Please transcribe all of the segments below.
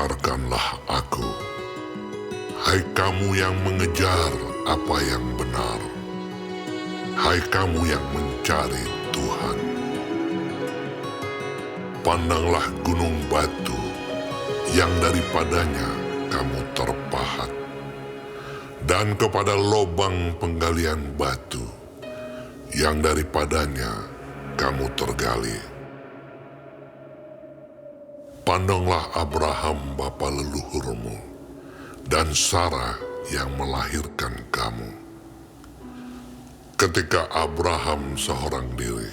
Dengarkanlah aku, hai kamu yang mengejar apa yang benar, hai kamu yang mencari Tuhan. Pandanglah gunung batu yang daripadanya kamu terpahat, dan kepada lobang penggalian batu yang daripadanya kamu tergali. Pandanglah Abraham bapa leluhurmu dan Sarah yang melahirkan kamu. Ketika Abraham seorang diri,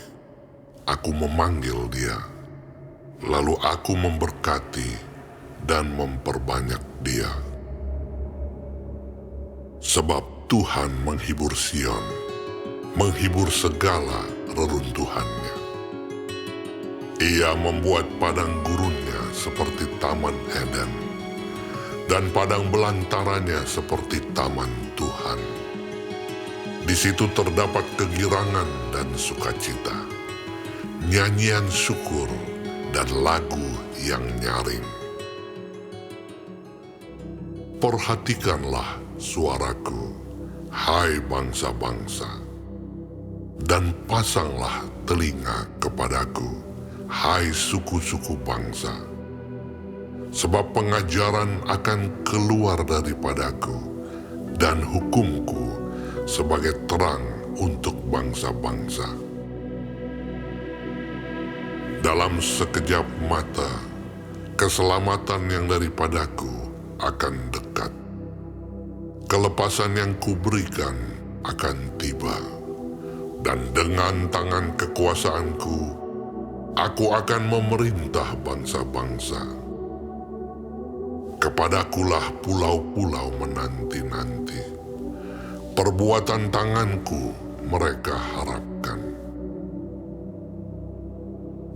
aku memanggil dia, lalu aku memberkati dan memperbanyak dia. Sebab Tuhan menghibur Sion, menghibur segala reruntuhannya. Ia membuat padang gurunnya seperti taman Eden, dan padang belantarannya seperti taman Tuhan. Di situ terdapat kegirangan dan sukacita, nyanyian syukur dan lagu yang nyaring. Perhatikanlah suaraku, hai bangsa-bangsa, dan pasanglah telinga kepadaku, hai suku-suku bangsa. Sebab pengajaran akan keluar daripadaku, dan hukumku sebagai terang untuk bangsa-bangsa. Dalam sekejap mata, keselamatan yang daripadaku akan dekat. Kelepasan yang kuberikan akan tiba, dan dengan tangan kekuasaanku, aku akan memerintah bangsa-bangsa. Kepadakulah pulau-pulau menanti-nanti, perbuatan tanganku mereka harapkan.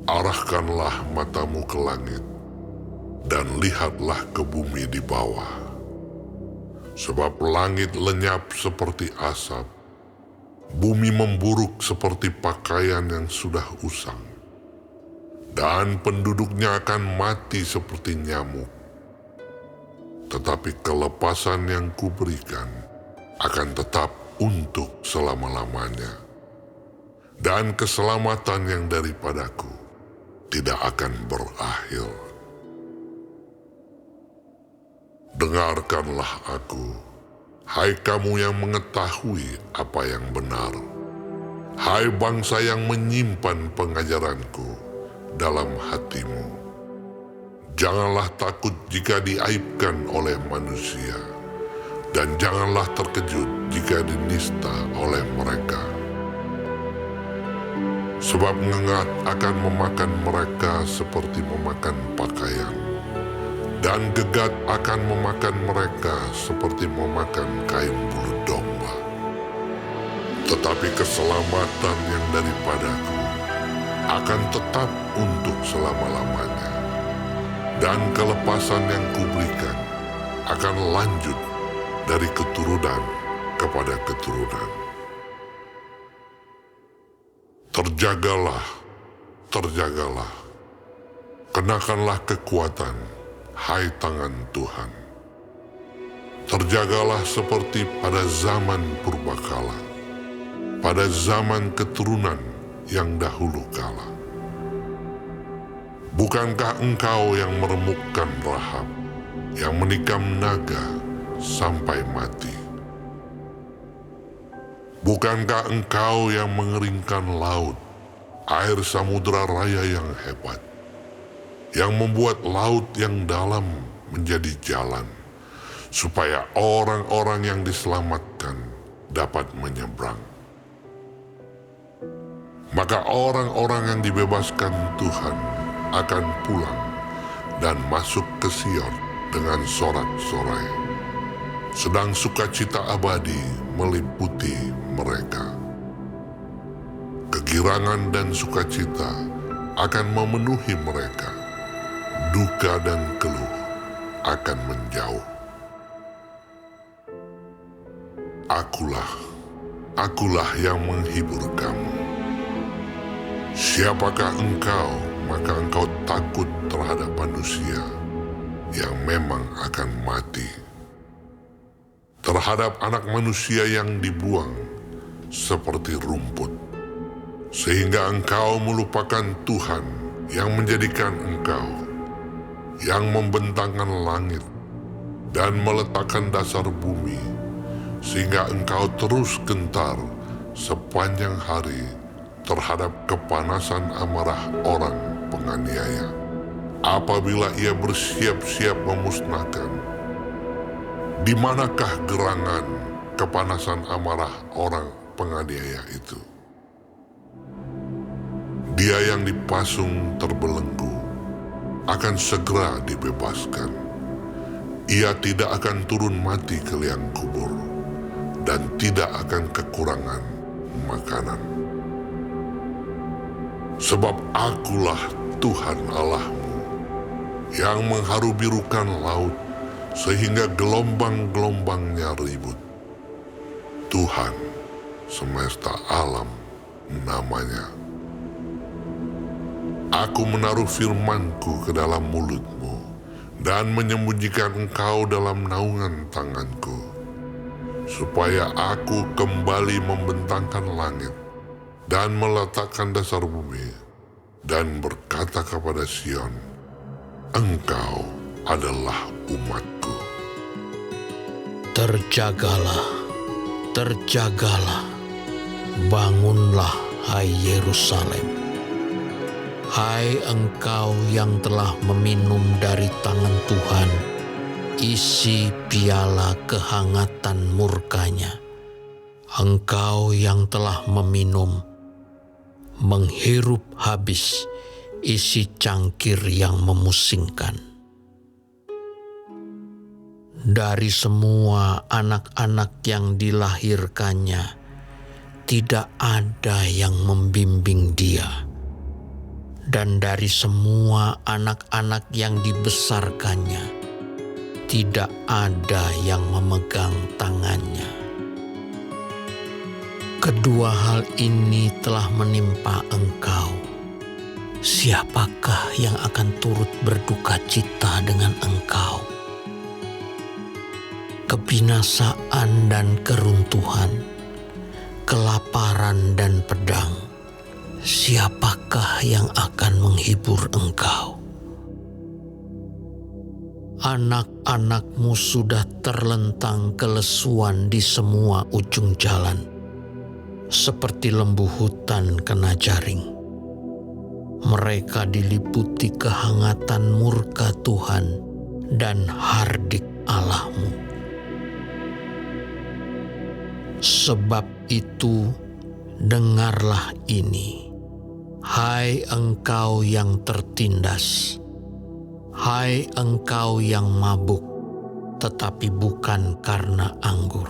Arahkanlah matamu ke langit, dan lihatlah ke bumi di bawah. Sebab langit lenyap seperti asap, bumi memburuk seperti pakaian yang sudah usang, dan penduduknya akan mati seperti nyamuk. Tetapi kelepasan yang kuberikan akan tetap untuk selama-lamanya, dan keselamatan yang daripadaku tidak akan berakhir. Dengarkanlah aku, hai kamu yang mengetahui apa yang benar, hai bangsa yang menyimpan pengajaranku dalam hatimu. Janganlah takut jika diaibkan oleh manusia, dan janganlah terkejut jika dinista oleh mereka. Sebab ngengat akan memakan mereka seperti memakan pakaian, dan gegat akan memakan mereka seperti memakan kain bulu domba. Tetapi keselamatan yang daripadaku akan tetap untuk selama-lamanya, dan kelepasan yang kuberikan akan lanjut dari keturunan kepada keturunan. Terjagalah, terjagalah, kenakanlah kekuatan, hai tangan Tuhan. Terjagalah seperti pada zaman purbakala, pada zaman keturunan yang dahulu kala. Bukankah engkau yang meremukkan Rahab, yang menikam naga sampai mati? Bukankah engkau yang mengeringkan laut, air samudera raya yang hebat, yang membuat laut yang dalam menjadi jalan, supaya orang-orang yang diselamatkan dapat menyeberang? Maka orang-orang yang dibebaskan Tuhan akan pulang dan masuk ke Sion dengan sorak-sorai, sedang sukacita abadi meliputi mereka. Kegirangan dan sukacita akan memenuhi mereka, duka dan keluh akan menjauh. Akulah yang menghibur kamu. Siapakah engkau, maka engkau takut terhadap manusia, yang memang akan mati. Terhadap anak manusia yang dibuang seperti rumput, sehingga engkau melupakan Tuhan yang menjadikan engkau, yang membentangkan langit dan meletakkan dasar bumi, sehingga engkau terus gentar sepanjang hari terhadap kepanasan amarah orang penganiaya, apabila ia bersiap-siap memusnahkan. Di manakah gerangan kepanasan amarah orang penganiaya itu? Dia yang dipasung terbelenggu akan segera dibebaskan. Ia tidak akan turun mati ke liang kubur dan tidak akan kekurangan makanan. Sebab akulah Tuhan Allahmu yang mengharu-birukan laut sehingga gelombang-gelombangnya ribut. Tuhan semesta alam namanya. Aku menaruh firman-Ku ke dalam mulut-mu dan menyembunyikan engkau dalam naungan tangan-Ku, supaya aku kembali membentangkan langit dan meletakkan dasar bumi, dan berkata kepada Sion, engkau adalah umat-Ku. Terjagalah, terjagalah, bangunlah, hai Yerusalem. Hai engkau yang telah meminum dari tangan Tuhan, isi piala kehangatan murkanya. Engkau yang telah meminum, menghirup habis isi cangkir yang memusingkan. Dari semua anak-anak yang dilahirkannya, tidak ada yang membimbing dia. Dan dari semua anak-anak yang dibesarkannya, tidak ada yang memegang tangannya. Kedua hal ini telah menimpa engkau. Siapakah yang akan turut berduka cita dengan engkau? Kebinasaan dan keruntuhan, kelaparan dan pedang, siapakah yang akan menghibur engkau? Anak-anakmu sudah terlentang kelesuan di semua ujung jalan, seperti lembu hutan kena jaring. Mereka diliputi kehangatan murka Tuhan dan hardik Allahmu. Sebab itu, dengarlah ini, hai engkau yang tertindas, hai engkau yang mabuk, tetapi bukan karena anggur.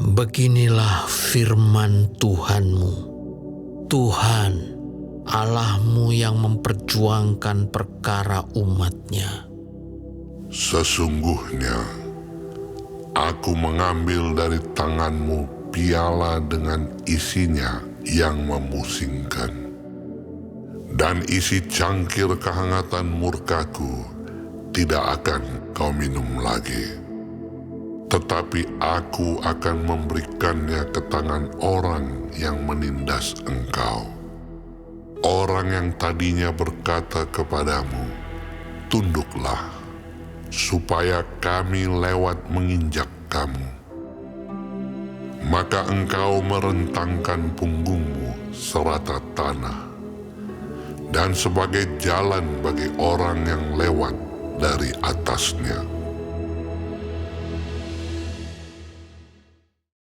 Beginilah firman Tuhanmu, Tuhan Allahmu yang memperjuangkan perkara umat-Nya. Sesungguhnya aku mengambil dari tanganmu piala dengan isinya yang memusingkan, dan isi cangkir kehangatan murkaku tidak akan kau minum lagi. Tetapi aku akan memberikannya ke tangan orang yang menindas engkau. Orang yang tadinya berkata kepadamu, tunduklah, supaya kami lewat menginjak kamu. Maka engkau merentangkan punggungmu serata tanah, dan sebagai jalan bagi orang yang lewat dari atasnya.